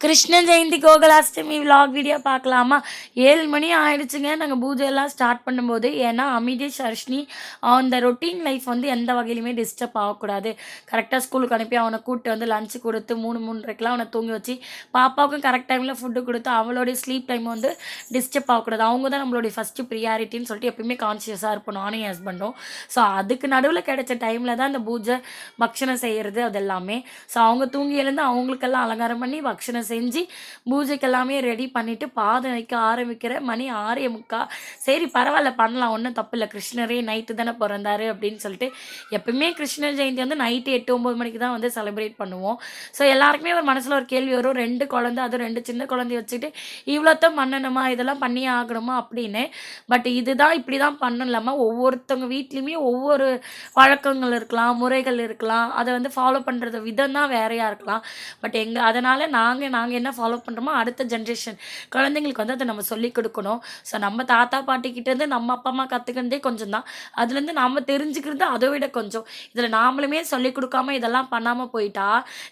Krishna Jayanthi Gokulashtami vlog video பார்க்கலாமா? 7 மணி ஆயிடுச்சுங்க. நாங்கள் பூஜையெல்லாம் ஸ்டார்ட் பண்ணும்போது. ஏன்னா அமிதி சர்ஷினி அந்த ரொட்டீன் லைஃப் வந்து எந்த வகையிலுமே டிஸ்டர்ப் ஆகக்கூடாது. கரெக்டாக ஸ்கூலுக்கு அனுப்பி அவனை கூப்பிட்டு வந்து லஞ்சு கொடுத்து 3:30க்கெலாம் அவனை தூங்கி வச்சு பாப்பாவுக்கும் கரெக்ட் டைமில் ஃபுட்டு கொடுத்து அவளோடைய ஸ்லீப் டைம் வந்து டிஸ்டர்ப் ஆகக்கூடாது. அவங்க தான் நம்மளுடைய ஃபஸ்ட்டு ப்ரியாரிட்டின்னு சொல்லிட்டு எப்பயுமே கான்ஷியஸாக இருப்போம் நானும் என் ஹஸ்பண்டும். ஸோ அதுக்கு நடுவில் கிடைச்ச டைமில் தான் இந்த பூஜை பக்ஷணம் செய்கிறது அது எல்லாமே. ஸோ அவங்க தூங்கி எழுந்து அவங்களுக்கெல்லாம் அலங்காரம் பண்ணி பக்ஷணம் செஞ்சு பூஜைக்கு எல்லாமே ரெடி பண்ணிவிட்டு பாதம் வைக்க ஆரம்பிக்கிற மணி 6:45. சரி பரவாயில்ல பண்ணலாம், ஒன்றும் தப்பு இல்லை, கிருஷ்ணரே நைட்டு தானே பிறந்தாரு அப்படின்னு சொல்லிட்டு எப்பவுமே கிருஷ்ணர் ஜெயந்தி வந்து நைட்டு 8-9 மணிக்கு தான் வந்து செலிப்ரேட் பண்ணுவோம். ஸோ எல்லாருக்குமே ஒரு மனசில் ஒரு கேள்வி வரும், 2 குழந்தை அதுவும் 2 சின்ன குழந்தைய வச்சுட்டு இவ்வளோத்தான் பண்ணணுமா, இதெல்லாம் பண்ணியே ஆகணுமா அப்படின்னு. பட் இதுதான் இப்படி தான் பண்ணணும் இல்லாமல் ஒவ்வொருத்தவங்க வீட்லேயுமே ஒவ்வொரு வழக்கங்கள் இருக்கலாம், முறைகள் இருக்கலாம், அதை வந்து ஃபாலோ பண்ணுறது விதம் தான் வேறையாக இருக்கலாம். பட் அதனால் நாங்கள் என்ன ஃபாலோ பண்ணுறோமோ அடுத்த ஜென்ரேஷன் குழந்தைங்களுக்கு வந்து அதை நம்ம சொல்லிக் கொடுக்கணும். ஸோ நம்ம தாத்தா பாட்டிக்கிட்டேருந்து நம்ம அப்பா அம்மா கற்றுக்கிட்டதே கொஞ்சம் தான், அதுலேருந்து நாம் தெரிஞ்சுக்கிறது அதை விட கொஞ்சம். இதில் நாமளுமே சொல்லிக் கொடுக்காம இதெல்லாம் பண்ணாமல் போயிட்டா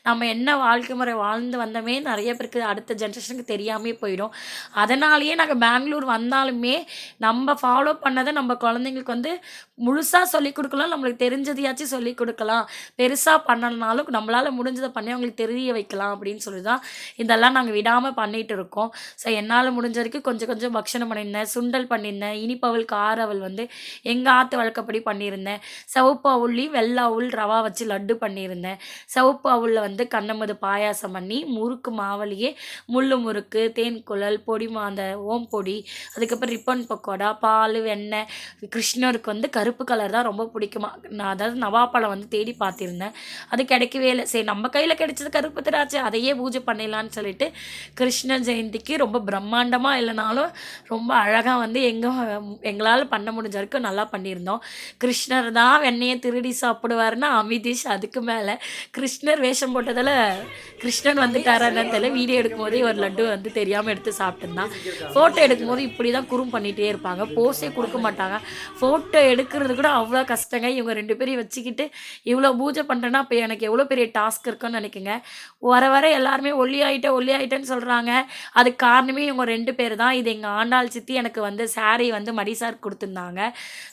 நம்ம என்ன வாழ்க்கை முறை வாழ்ந்து வந்தோமே நிறைய பேருக்கு அடுத்த ஜென்ரேஷனுக்கு தெரியாமே போயிடும். அதனாலேயே நாங்கள் பெங்களூர் வந்தாலுமே நம்ம ஃபாலோ பண்ணதை நம்ம குழந்தைங்களுக்கு வந்து முழுசாக சொல்லிக் கொடுக்கலாம், நம்மளுக்கு தெரிஞ்சதையாச்சும் சொல்லிக் கொடுக்கலாம், பெருசாக பண்ணலனாலும் நம்மளால் முடிஞ்சதை பண்ணி அவங்களுக்கு தெரிய வைக்கலாம் அப்படின்னு சொல்லி தான் இதெல்லாம் நாங்கள் விடாமல் பண்ணிகிட்டு இருக்கோம். ஸோ என்னால் முடிஞ்ச வரைக்கும் கொஞ்சம் கொஞ்சம் பக்ஷணம் பண்ணியிருந்தேன், சுண்டல் பண்ணியிருந்தேன், இனிப்பவள் கார அவள் வந்து எங்கள் ஆற்று வழக்கப்படி பண்ணியிருந்தேன், சிவப்பு அவுள்லேயும் வெள்ளை அவுள் ரவா வச்சு லட்டு பண்ணியிருந்தேன், சிவப்பு அவுளில் வந்து கண்ணமது பாயாசம் பண்ணி முறுக்கு மாவுலேயே முள்ளு முறுக்கு, தேன் குழல் பொடி அந்த ஓம் பொடி, அதுக்கப்புறம் ரிப்பன் பக்கோடா, பால் வெண்ணெய். கிருஷ்ணருக்கு வந்து கருப்பு கலர் தான் ரொம்ப பிடிக்குமா, நான் அதாவது நவாப்பழம் வந்து தேடி பார்த்திருந்தேன், அது கிடைக்கவே இல்லை. சரி நம்ம கையில் கிடைச்சது கருப்பு திராட்சை, அதையே பூஜை பண்ணிடலான்னு சொல்லிட்டு கிருஷ்ண ஜெயந்திக்கு ரொம்ப பிரம்மாண்டமாக இல்லைனாலும் ரொம்ப அழகாக வந்து எங்களால் பண்ண முடிஞ்ச வரைக்கும் நல்லா பண்ணியிருந்தோம். கிருஷ்ணர் தான் வெண்ணையை திருடி சாப்பிடுவாருன்னா அமிதீஷ் அதுக்கு மேலே கிருஷ்ணர் வேஷம் போட்டதில் கிருஷ்ணன் வந்துட்டாரான்னு தெரியல. வீடியோ எடுக்கும்போதே ஒரு லட்டு வந்து தெரியாமல் எடுத்து சாப்பிட்டுருந்தான். ஃபோட்டோ எடுக்கும்போது இப்படி தான் குறும் பண்ணிகிட்டே இருப்பாங்க, போஸே கொடுக்க மாட்டாங்க. ஃபோட்டோ எடுக்கிறது கூட அவ்வளோ கஷ்டங்க. இவங்க 2 பேரையும் வச்சுக்கிட்டு இவ்வளோ பூஜை பண்ணுறேன்னா அப்போ எனக்கு எவ்வளோ பெரிய டாஸ்க் இருக்குன்னு நினைக்குங்க. வர வர எல்லாருமே ஒல்லியாயிட்டேன்னு சொல்கிறாங்க. அதுக்கு காரணமே இவங்க 2 பேர் தான். இது எங்கள் ஆண்டாள் சித்தி எனக்கு வந்து சாரீ வந்து மடிசார் கொடுத்துருந்தாங்க.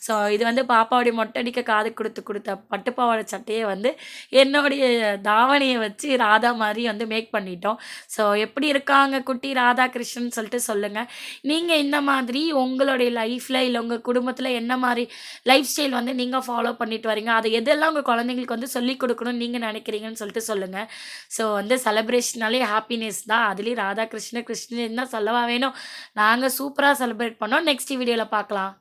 ஸோ இது வந்து பாப்பாவுடைய மொட்டடிக்க காது கொடுத்த பட்டுப்பாவாடை சட்டையை வந்து என்னுடைய தாவணியை வச்சு ராதா மாதிரி வந்து மேக் பண்ணிட்டோம். ஸோ எப்படி இருக்காங்க குட்டி ராதா கிருஷ்ணன் சொல்லிட்டு சொல்லுங்கள். நீங்கள் இந்த மாதிரி உங்களுடைய லைஃப்பில் இல்லை உங்கள் குடும்பத்தில் என்ன மாதிரி லைஃப் ஸ்டைல் வந்து நீங்கள் ஃபாலோ பண்ணிட்டு வரீங்க, அதை எதெல்லாம் உங்கள் குழந்தைங்களுக்கு வந்து சொல்லிக் கொடுக்கணும்னு நீங்கள் நினைக்கிறீங்கன்னு சொல்லிட்டு சொல்லுங்கள். ஸோ வந்து செலிப்ரேஷனாலே ஹாப்பினஸ் தான், அதுலேயும் ராதா கிருஷ்ணன் தான் சொல்லவா வேணும். நாங்கள் சூப்பராக செலிப்ரேட் பண்ணோம். நெக்ஸ்ட் வீடியோவில் பார்க்கலாம்.